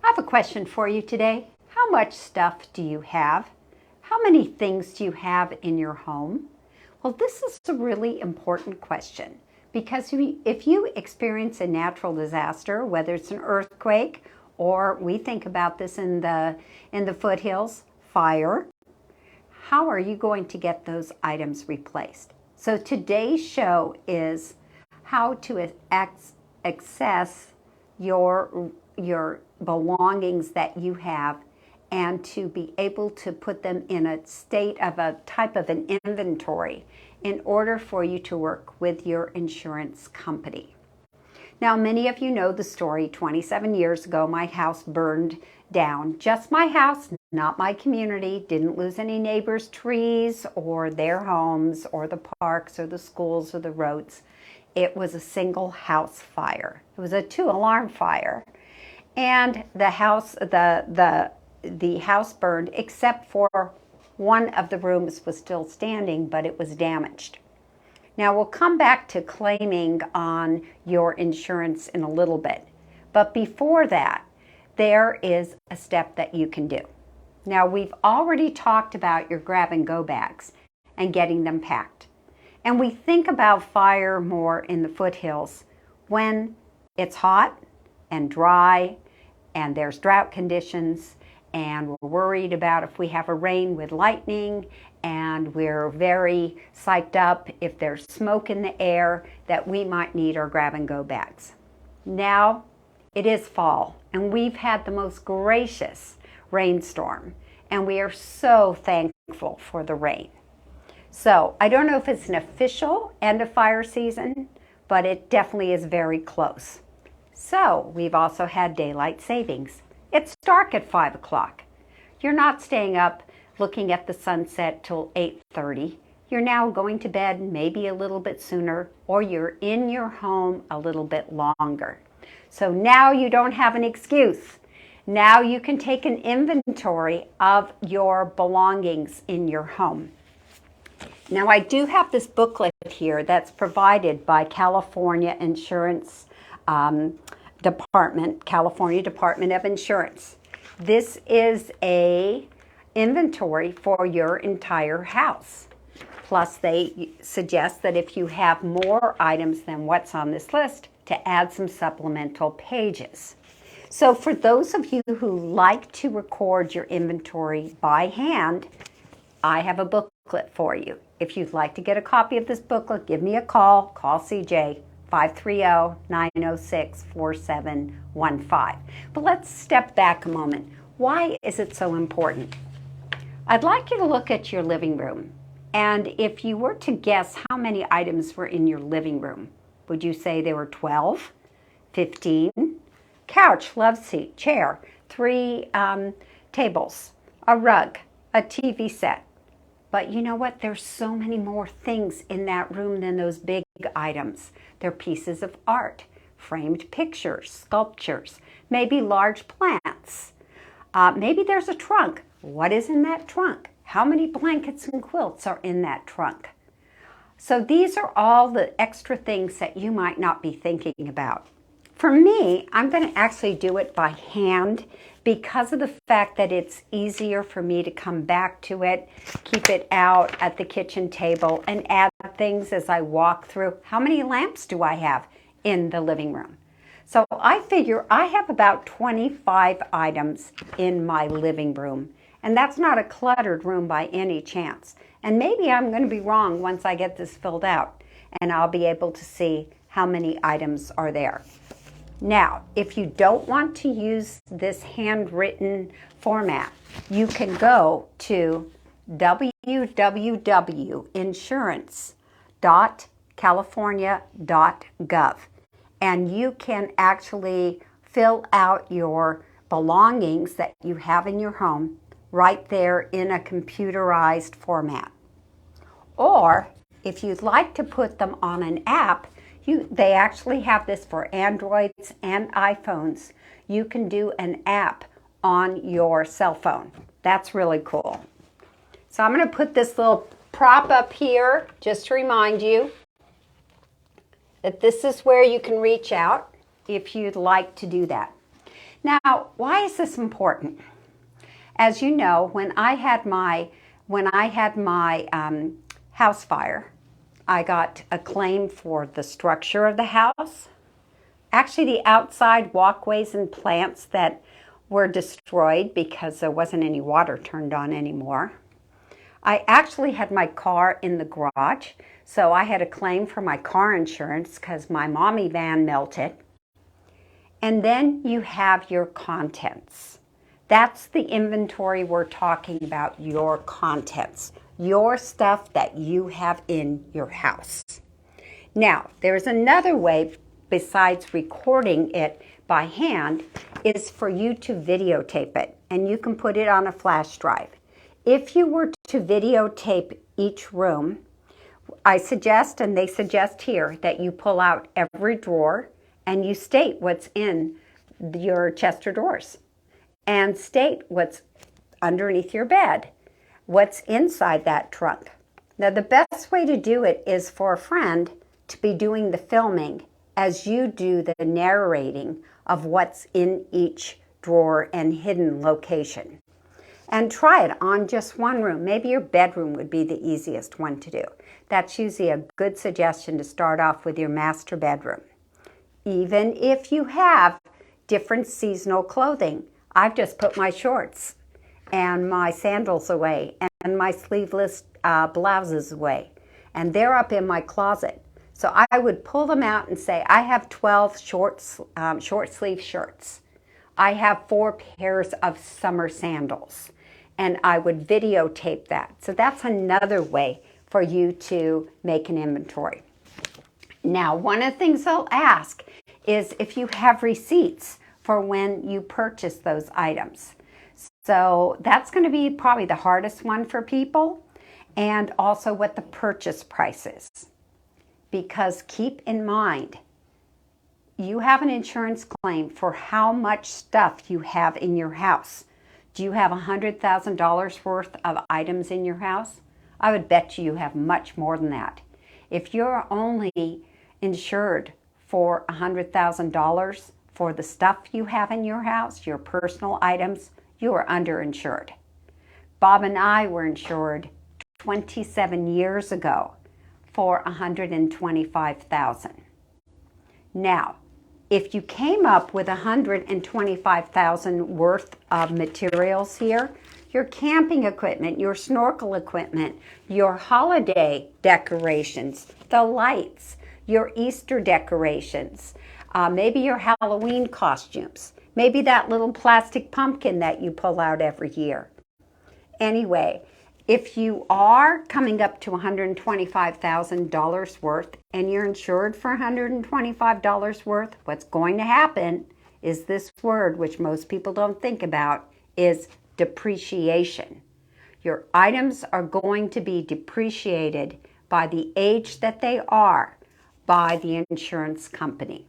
I have a question for you today. How much stuff do you have? How many things do you have in your home? Well, this is a really important question because if you experience a natural disaster, whether it's an earthquake or we think about this in the foothills, fire, how are you going to get those items replaced? So today's show is how to access your belongings that you have and to be able to put them in a state of a type of an inventory in order for you to work with your insurance company. Now, many of you know the story. 27 years ago, my house burned down. Just my house, not my community. Didn't lose any neighbors' trees or their homes or the parks or the schools or the roads. It was a single house fire. It was a 2-alarm fire. And the house burned, except for one of the rooms was still standing, but it was damaged. Now, we'll come back to claiming on your insurance in a little bit. But before that, there is a step that you can do. Now, we've already talked about your grab-and-go bags and getting them packed. And we think about fire more in the foothills when it's hot and dry and there's drought conditions and we're worried about if we have a rain with lightning, and we're very psyched up if there's smoke in the air that we might need our grab-and-go bags. Now it is fall, and we've had the most gracious rainstorm, and we are so thankful for the rain. So I don't know if it's an official end of fire season, but it definitely is very close. So we've also had daylight savings. It's dark at 5 o'clock. You're not staying up looking at the sunset till 8:30. You're now going to bed maybe a little bit sooner, or you're in your home a little bit longer. So now you don't have an excuse. Now you can take an inventory of your belongings in your home. Now, I do have this booklet here that's provided by California Insurance Department, California Department of Insurance. This is a inventory for your entire house. Plus, they suggest that if you have more items than what's on this list, to add some supplemental pages. So for those of you who like to record your inventory by hand, I have a booklet for you. If you'd like to get a copy of this booklet, give me a call. Call CJ, 530-906-4715. But let's step back a moment. Why is it so important? I'd like you to look at your living room. And if you were to guess how many items were in your living room, would you say there were 12, 15? Couch, love seat, chair, 3 tables, a rug, a TV set. But you know what? There's so many more things in that room than those big items. They're pieces of art, framed pictures, sculptures, maybe large plants. Maybe there's a trunk. What is in that trunk? How many blankets and quilts are in that trunk? So these are all the extra things that you might not be thinking about. For me, I'm going to actually do it by hand because of the fact that it's easier for me to come back to it, keep it out at the kitchen table, and add things as I walk through. How many lamps do I have in the living room? So I figure I have about 25 items in my living room, and that's not a cluttered room by any chance. And maybe I'm going to be wrong once I get this filled out, and I'll be able to see how many items are there. Now, if you don't want to use this handwritten format, you can go to www.insurance.california.gov, and you can actually fill out your belongings that you have in your home right there in a computerized format. Or if you'd like to put them on an app, they actually have this for Androids and iPhones. You can do an app on your cell phone. That's really cool. So I'm going to put this little prop up here just to remind you that this is where you can reach out if you'd like to do that. Now, why is this important? As you know, when I had my house fire, I got a claim for the structure of the house. Actually, the outside walkways and plants that were destroyed because there wasn't any water turned on anymore. I actually had my car in the garage, so I had a claim for my car insurance because my mommy van melted. And then you have your contents. That's the inventory we're talking about, your contents, your stuff that you have in your house. Now, there's another way besides recording it by hand is for you to videotape it, and you can put it on a flash drive. If you were to videotape each room, I suggest, and they suggest here, that you pull out every drawer and you state what's in your chest of drawers and state what's underneath your bed, what's inside that trunk. Now, the best way to do it is for a friend to be doing the filming as you do the narrating of what's in each drawer and hidden location. And try it on just one room. Maybe your bedroom would be the easiest one to do. That's usually a good suggestion to start off with your master bedroom. Even if you have different seasonal clothing, I've just put my shorts and my sandals away and my sleeveless blouses away. And they're up in my closet. So I would pull them out and say, I have 12 short sleeve shirts. I have 4 pairs of summer sandals. And I would videotape that. So that's another way for you to make an inventory. Now, one of the things they'll ask is if you have receipts for when you purchase those items. So that's going to be probably the hardest one for people, and also what the purchase price is. Because keep in mind, you have an insurance claim for how much stuff you have in your house. Do you have $100,000 worth of items in your house? I would bet you have much more than that. If you're only insured for $100,000 for the stuff you have in your house, your personal items, you are underinsured. Bob and I were insured 27 years ago for $125,000. Now, if you came up with $125,000 worth of materials here, your camping equipment, your snorkel equipment, your holiday decorations, the lights, your Easter decorations, maybe your Halloween costumes, maybe that little plastic pumpkin that you pull out every year. Anyway, if you are coming up to $125,000 worth and you're insured for $125 worth, what's going to happen is this word, which most people don't think about, is depreciation. Your items are going to be depreciated by the age that they are by the insurance company.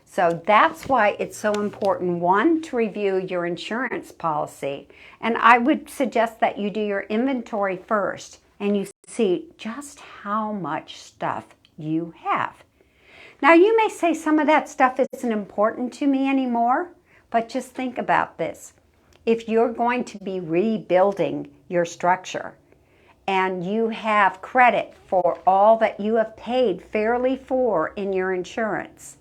So that's why it's so important, one, to review your insurance policy. And I would suggest that you do your inventory first and you see just how much stuff you have. Now, you may say some of that stuff isn't important to me anymore, but just think about this. If you're going to be rebuilding your structure and you have credit for all that you have paid fairly for in your insurance,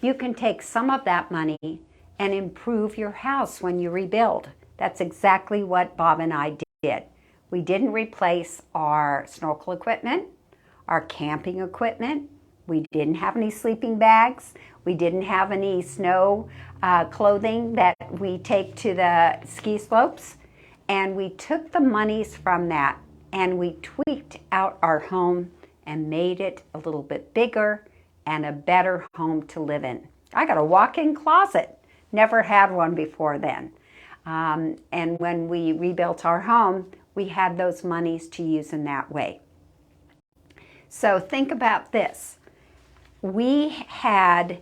you can take some of that money and improve your house when you rebuild. That's exactly what Bob and I did. We didn't replace our snorkel equipment, our camping equipment. We didn't have any sleeping bags. We didn't have any snow clothing that we take to the ski slopes. And we took the monies from that and we tweaked out our home and made it a little bit bigger and a better home to live in. I got a walk-in closet. Never had one before then. And when we rebuilt our home, we had those monies to use in that way. So think about this. We had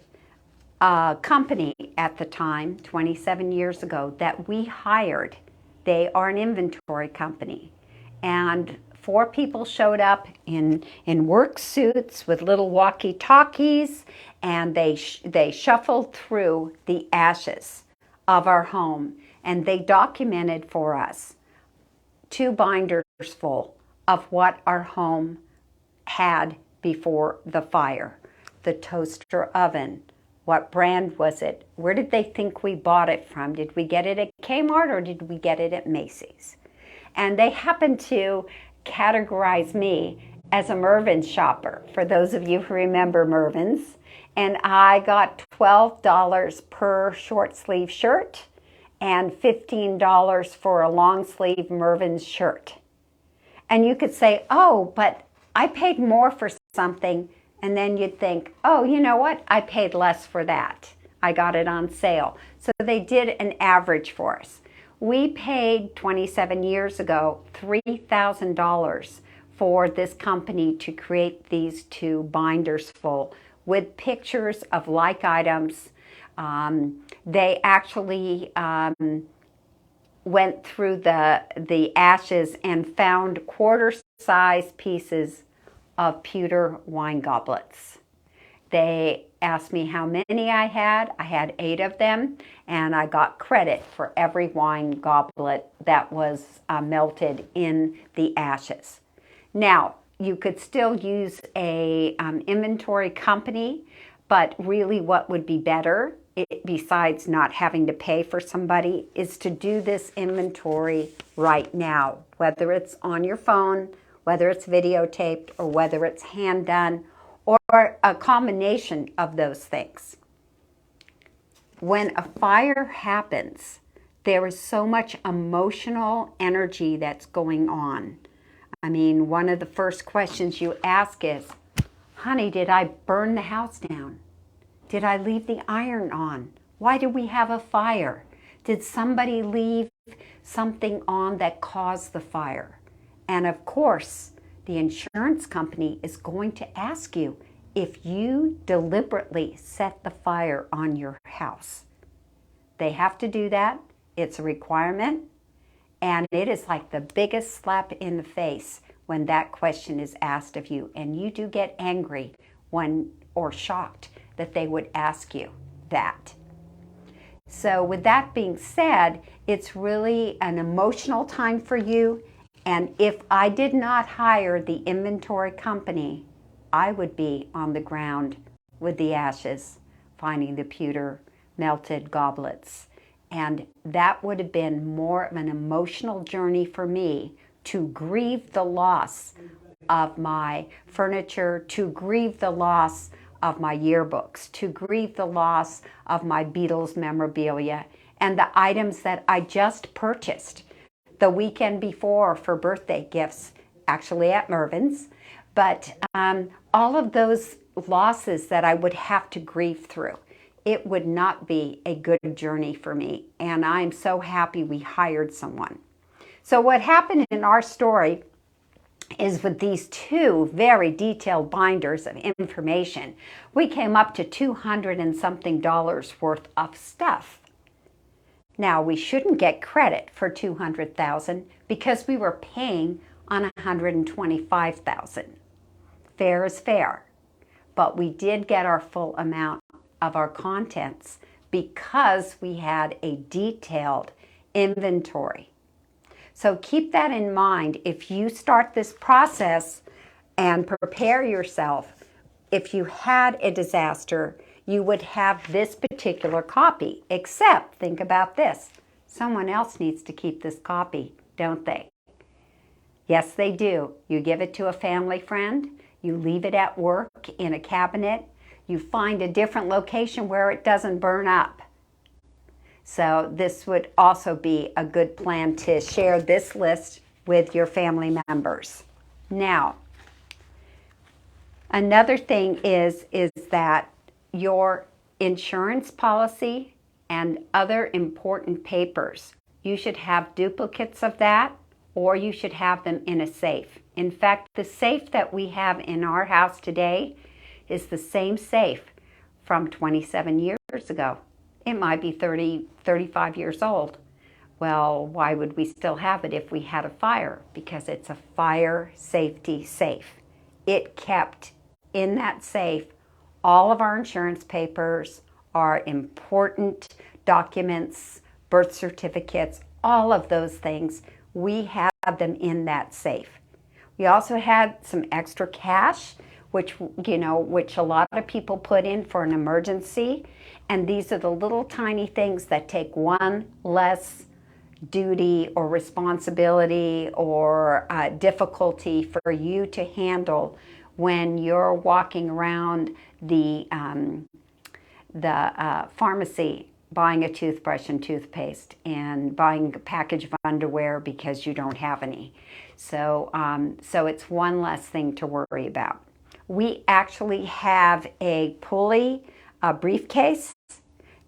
a company at the time, 27 years ago, that we hired. They are an inventory company. And 4 people showed up in work suits with little walkie-talkies, and they shuffled through the ashes of our home, and they documented for us 2 binders full of what our home had before the fire. The toaster oven. What brand was it? Where did they think we bought it from? Did we get it at Kmart or did we get it at Macy's? And they happened to categorize me as a Mervyn's shopper, for those of you who remember Mervyn's. And I got $12 per short sleeve shirt and $15 for a long sleeve Mervyn's shirt. And you could say, oh, but I paid more for something. And then you'd think, oh, you know what? I paid less for that. I got it on sale. So they did an average for us. We paid 27 years ago $3,000 for this company to create these 2 binders full with pictures of like items. They actually went through the ashes and found quarter-size pieces of pewter wine goblets. They asked me how many I had. I had 8 of them, and I got credit for every wine goblet that was melted in the ashes. Now, you could still use a inventory company, but really what would be better, besides not having to pay for somebody, is to do this inventory right now, whether it's on your phone, whether it's videotaped, or whether it's hand done, or a combination of those things. When a fire happens, there is so much emotional energy that's going on. I mean, one of the first questions you ask is, honey, did I burn the house down? Did I leave the iron on? Why did we have a fire? Did somebody leave something on that caused the fire? And of course, the insurance company is going to ask you if you deliberately set the fire on your house. They have to do that. It's a requirement. And it is like the biggest slap in the face when that question is asked of you. And you do get angry or shocked that they would ask you that. So with that being said, it's really an emotional time for you. And if I did not hire the inventory company, I would be on the ground with the ashes, finding the pewter melted goblets. And that would have been more of an emotional journey for me to grieve the loss of my furniture, to grieve the loss of my yearbooks, to grieve the loss of my Beatles memorabilia and the items that I just purchased the weekend before for birthday gifts, actually at Mervyn's. But all of those losses that I would have to grieve through, it would not be a good journey for me. And I'm so happy we hired someone. So what happened in our story is with these 2 very detailed binders of information, we came up to $200 and something worth of stuff. Now, we shouldn't get credit for $200,000 because we were paying on $125,000. Fair is fair. But we did get our full amount of our contents because we had a detailed inventory. So keep that in mind. If you start this process and prepare yourself, if you had a disaster, you would have this particular copy. Except, think about this, someone else needs to keep this copy, don't they? Yes, they do. You give it to a family friend, you leave it at work in a cabinet, you find a different location where it doesn't burn up. So this would also be a good plan to share this list with your family members. Now, another thing is that your insurance policy and other important papers, you should have duplicates of that, or you should have them in a safe. In fact, the safe that we have in our house today is the same safe from 27 years ago. It might be 30, 35 years old, Well, why would we still have it if we had a fire? Because it's a fire safety safe. It kept in that safe all of our insurance papers, our important documents, birth certificates, all of those things. We had them in that safe. We also had some extra cash, which which a lot of people put in for an emergency. And these are the little tiny things that take one less duty or responsibility or difficulty for you to handle when you're walking around the pharmacy buying a toothbrush and toothpaste and buying a package of underwear because you don't have any. So it's one less thing to worry about. We actually have a pulley, a briefcase,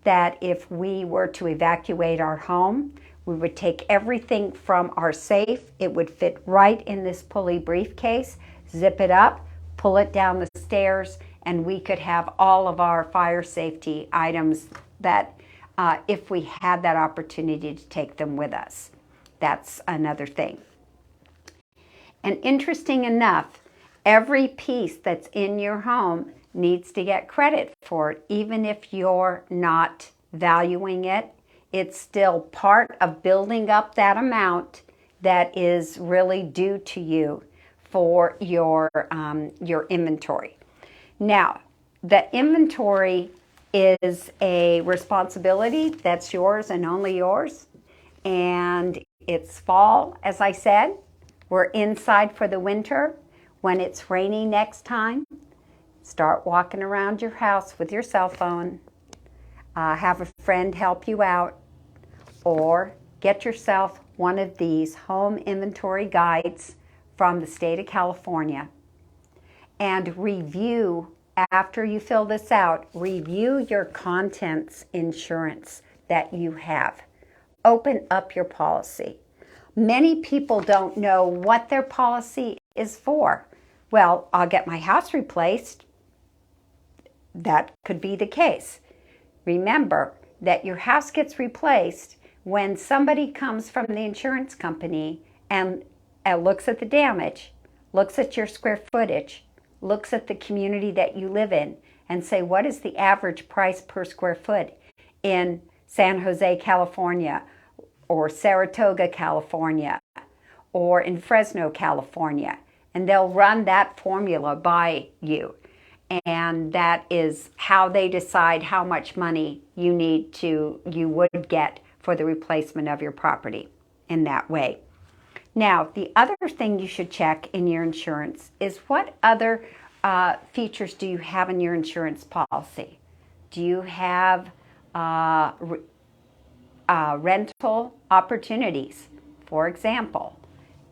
that if we were to evacuate our home, we would take everything from our safe. It would fit right in this pulley briefcase, zip it up, pull it down the stairs, and we could have all of our fire safety items that if we had that opportunity to take them with us. That's another thing. And interesting enough, every piece that's in your home needs to get credit for it, even if you're not valuing it. It's still part of building up that amount that is really due to you for your inventory. Now, the inventory is a responsibility that's yours and only yours. And it's fall, as I said. We're inside for the winter. When it's rainy next time, start walking around your house with your cell phone. Have a friend help you out, or get yourself one of these home inventory guides from the state of California and review, after you fill this out, review your contents insurance that you have. Open up your policy. Many people don't know what their policy is for. Well, I'll get my house replaced. That could be the case. Remember that your house gets replaced when somebody comes from the insurance company and looks at the damage, looks at your square footage, looks at the community that you live in, and say, what is the average price per square foot in San Jose, California, or Saratoga, California, or in Fresno, California? And they'll run that formula by you. And that is how they decide how much money you would get for the replacement of your property in that way. Now, the other thing you should check in your insurance is what other features do you have in your insurance policy? Do you have rental opportunities? For example,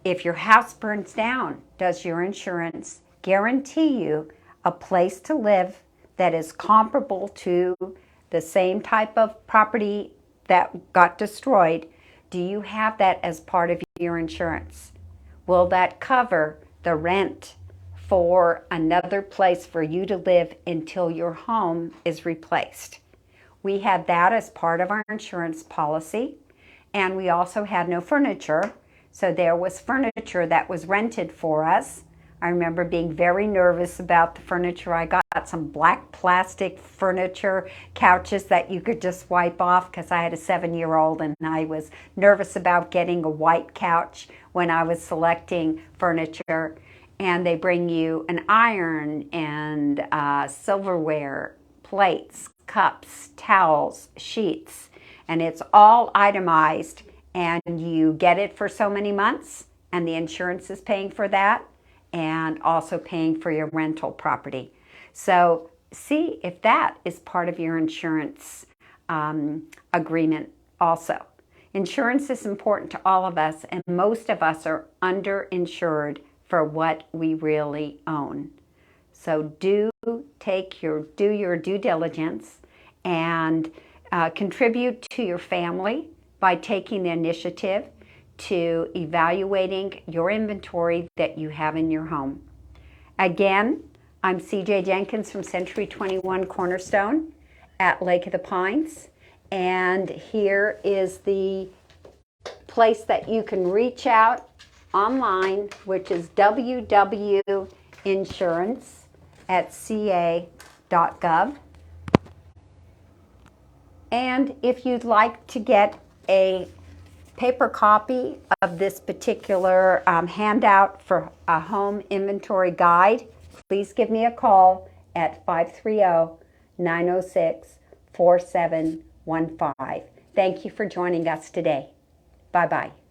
if your house burns down, does your insurance guarantee you a place to live that is comparable to the same type of property that got destroyed? Do you have that as part of your insurance? Will that cover the rent for another place for you to live until your home is replaced? We had that as part of our insurance policy, and we also had no furniture. So there was furniture that was rented for us. I remember being very nervous about the furniture. I got some black plastic furniture couches that you could just wipe off because I had a 7-year-old and I was nervous about getting a white couch when I was selecting furniture. And they bring you an iron and silverware, plates, cups, towels, sheets, and it's all itemized, and you get it for so many months, and the insurance is paying for that, and also paying for your rental property. So see if that is part of your insurance agreement also. Insurance is important to all of us, and most of us are underinsured for what we really own. So do your due diligence and contribute to your family by taking the initiative to evaluating your inventory that you have in your home. Again, I'm CJ Jenkins from Century 21 Cornerstone at Lake of the Pines, and here is the place that you can reach out online, which is www.insurance.ca.gov. And if you'd like to get a paper copy of this particular handout for a home inventory guide, please give me a call at 530-906-4715. Thank you for joining us today. Bye-bye.